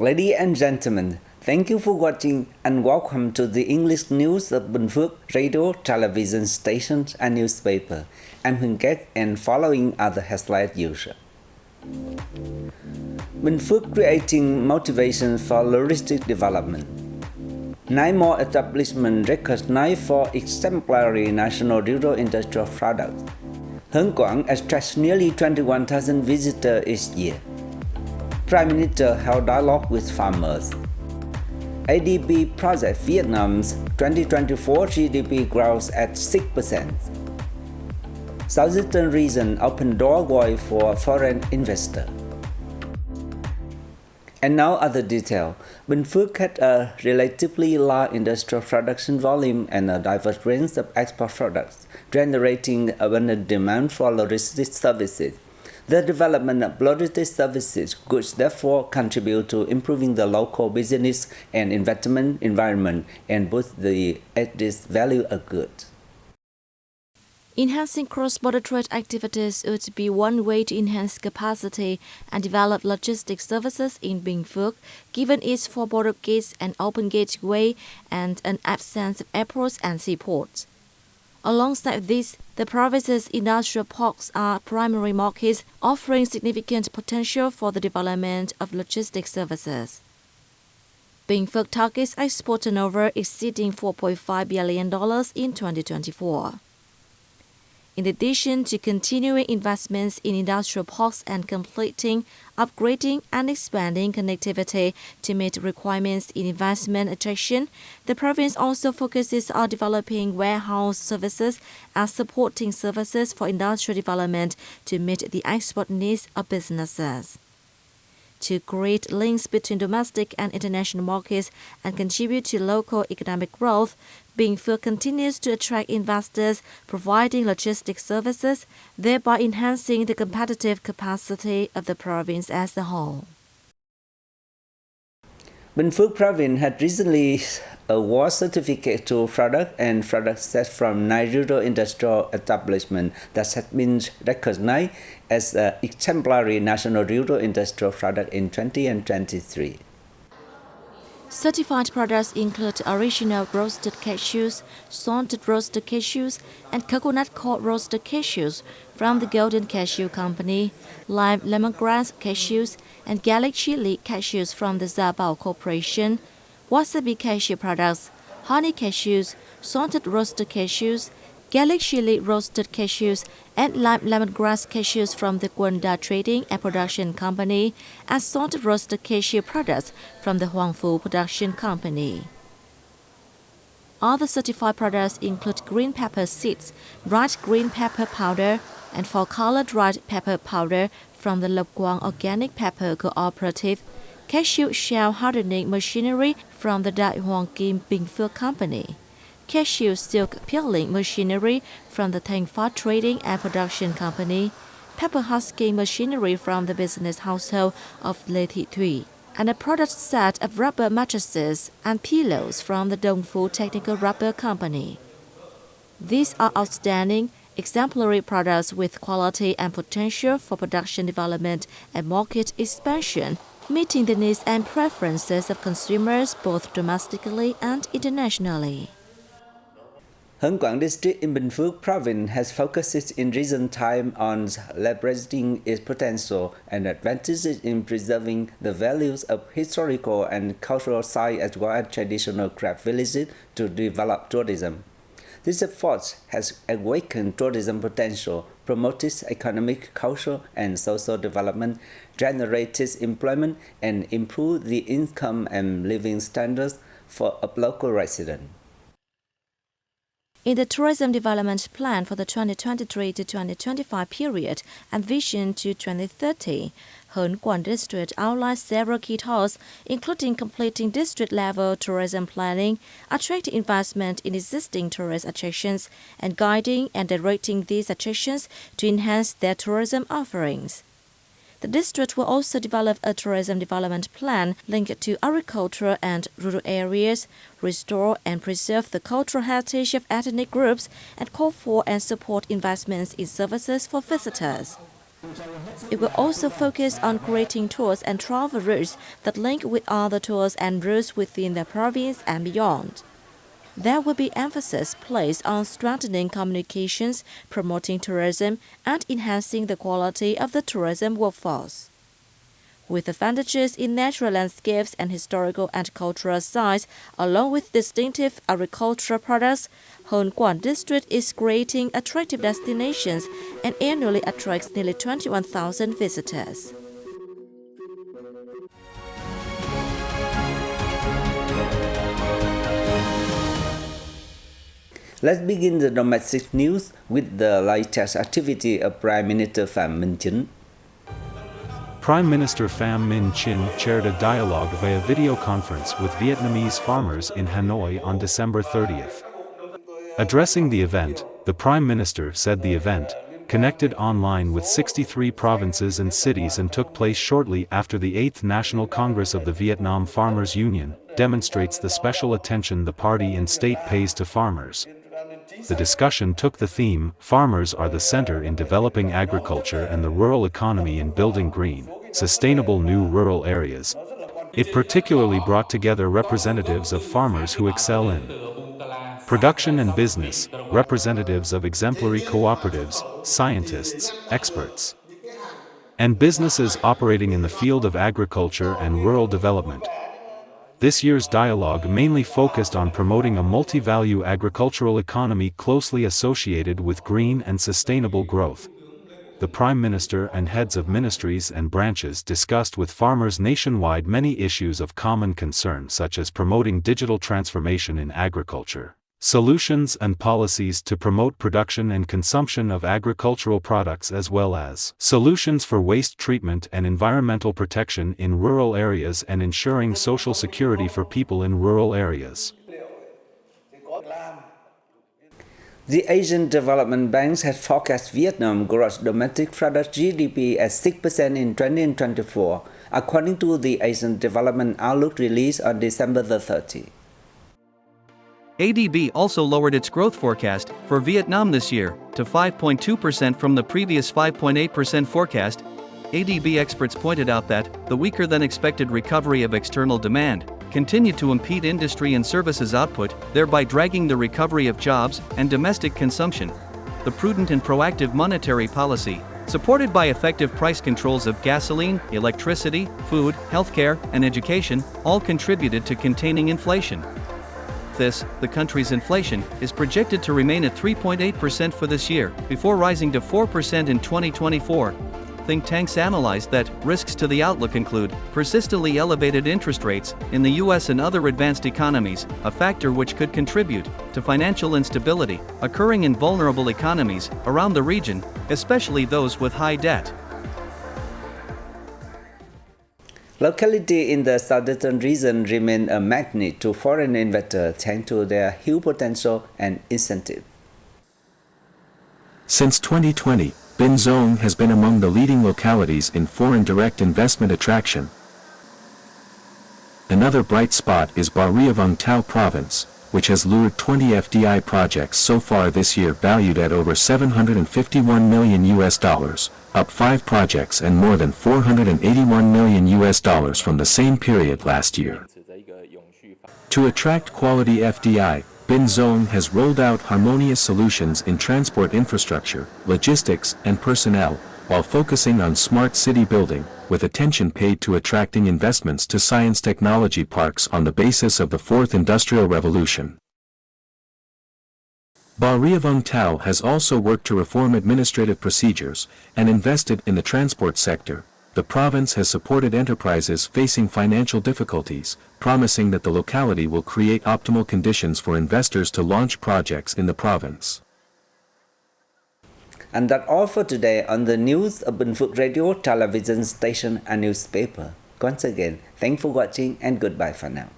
Ladies and gentlemen, thank you for watching and welcome to the English news of Binh Phuoc radio, television stations and newspaper. I'm Binh Phuoc and following are the headlines usual. Binh Phuoc creating motivation for logistic development. 9 more establishments recognized for exemplary national rural industrial products. Hớn Quảng attracts nearly 21,000 visitors each year. Prime Minister held dialogue with farmers. ADB project Vietnam's 2024 GDP grows at 6%. Southeastern region open doorway for foreign investor. And now other detail. Binh Phuoc had a relatively large industrial production volume and a diverse range of export products, generating abundant demand for logistics services. The development of logistics services could therefore contribute to improving the local business and investment environment and boost the added value of goods. Enhancing cross-border trade activities would be one way to enhance capacity and develop logistics services in Binh Phuoc, given its 4 border gates, an open gateway, and an absence of airports and seaports. Alongside this, the province's industrial parks are primary markets, offering significant potential for the development of logistics services. Binh Phuoc targets export turnover exceeding $4.5 billion in 2024. In addition to continuing investments in industrial parks and completing, upgrading, and expanding connectivity to meet requirements in investment attraction, the province also focuses on developing warehouse services and supporting services for industrial development to meet the export needs of businesses. To create links between domestic and international markets and contribute to local economic growth, Binh Phuoc continues to attract investors, providing logistics services, thereby enhancing the competitive capacity of the province as a whole. Binh Phuoc province had recently awarded certificate to product and product sets from 9 rural industrial establishments that have been recognized as exemplary national rural industrial product in 2023. Certified products include original roasted cashews, salted roasted cashews, and coconut cold roasted cashews from the Golden Cashew Company, lime lemongrass cashews, and garlic chili cashews from the Zabao Corporation, wasabi cashew products, honey cashews, salted roasted cashews, garlic chili roasted cashews, and lime lemongrass cashews from the Guanda Trading and Production Company, and salted roasted cashew products from the Hoang Phu Production Company. Other certified products include green pepper seeds, dried green pepper powder, and 4-color dried pepper powder from the Lộc Quang Organic Pepper Cooperative, cashew shell hardening machinery from the Đại Hoàng Kim Binh Phuoc Company, cashew silk peeling machinery from the Thanh Phát Trading and Production Company, pepper husking machinery from the business household of Lê Thị Thủy, and a product set of rubber mattresses and pillows from the Dong Phu Technical Rubber Company. These are outstanding, exemplary products with quality and potential for production development and market expansion, meeting the needs and preferences of consumers both domestically and internationally. Honan District in Binh Phuoc province has focused in recent time on leveraging its potential and advantages in preserving the values of historical and cultural sites as well as traditional craft villages to develop tourism. This effort has awakened tourism potential, promoted economic, cultural, and social development, generated employment, and improved the income and living standards of local residents. In the Tourism Development Plan for the 2023 to 2025 period and Vision to 2030, Honan District outlines several key tasks, including completing district-level tourism planning, attracting investment in existing tourist attractions, and guiding and directing these attractions to enhance their tourism offerings. The district will also develop a tourism development plan linked to agriculture and rural areas, restore and preserve the cultural heritage of ethnic groups, and call for and support investments in services for visitors. It will also focus on creating tours and travel routes that link with other tours and routes within the province and beyond. There will be emphasis placed on strengthening communications, promoting tourism, and enhancing the quality of the tourism workforce. With advantages in natural landscapes and historical and cultural sites, along with distinctive agricultural products, Honan District is creating attractive destinations and annually attracts nearly 21,000 visitors. Let's begin the domestic news with the latest activity of Prime Minister Phạm Minh Chính. Prime Minister Pham Minh Chinh chaired a dialogue via video conference with Vietnamese farmers in Hanoi on December 30th. Addressing the event, the Prime Minister said the event, connected online with 63 provinces and cities and took place shortly after the 8th National Congress of the Vietnam Farmers Union, demonstrates the special attention the party and state pays to farmers. The discussion took the theme, Farmers are the center in developing agriculture and the rural economy in building green, sustainable new rural areas. It particularly brought together representatives of farmers who excel in production and business, representatives of exemplary cooperatives, scientists, experts, and businesses operating in the field of agriculture and rural development. This year's dialogue mainly focused on promoting a multi-value agricultural economy closely associated with green and sustainable growth. The Prime Minister and heads of ministries and branches discussed with farmers nationwide many issues of common concern such as promoting digital transformation in agriculture, solutions and policies to promote production and consumption of agricultural products as well as solutions for waste treatment and environmental protection in rural areas and ensuring social security for people in rural areas. The Asian Development Bank has forecast Vietnam gross domestic product GDP at 6% in 2024, according to the Asian Development Outlook released on December the 30th. ADB also lowered its growth forecast for Vietnam this year to 5.2% from the previous 5.8% forecast. ADB experts pointed out that the weaker than expected recovery of external demand continued to impede industry and services output, thereby dragging the recovery of jobs and domestic consumption. The prudent and proactive monetary policy, supported by effective price controls of gasoline, electricity, food, healthcare, and education, all contributed to containing inflation. The country's inflation is projected to remain at 3.8% for this year, before rising to 4% in 2024. Think tanks analyzed that risks to the outlook include persistently elevated interest rates in the US and other advanced economies, a factor which could contribute to financial instability occurring in vulnerable economies around the region, especially those with high debt. Locality in the southern region remain a magnet to foreign investors thanks to their huge potential and incentive. Since 2020, Binh Phuoc has been among the leading localities in foreign direct investment attraction. Another bright spot is Bà Rịa Vũng Tàu province, which has lured 20 FDI projects so far this year valued at over $751 million, up 5 projects and more than $481 million from the same period last year. To attract quality FDI, Binh Phuoc has rolled out harmonious solutions in transport infrastructure, logistics, and personnel, while focusing on smart city building, with attention paid to attracting investments to science technology parks on the basis of the Fourth Industrial Revolution. Bà Rịa Vũng Tàu has also worked to reform administrative procedures and invested in the transport sector. The province has supported enterprises facing financial difficulties, promising that the locality will create optimal conditions for investors to launch projects in the province. And that's all for today on the news of Binh Phuoc Radio, television station and newspaper. Once again, thanks for watching and goodbye for now.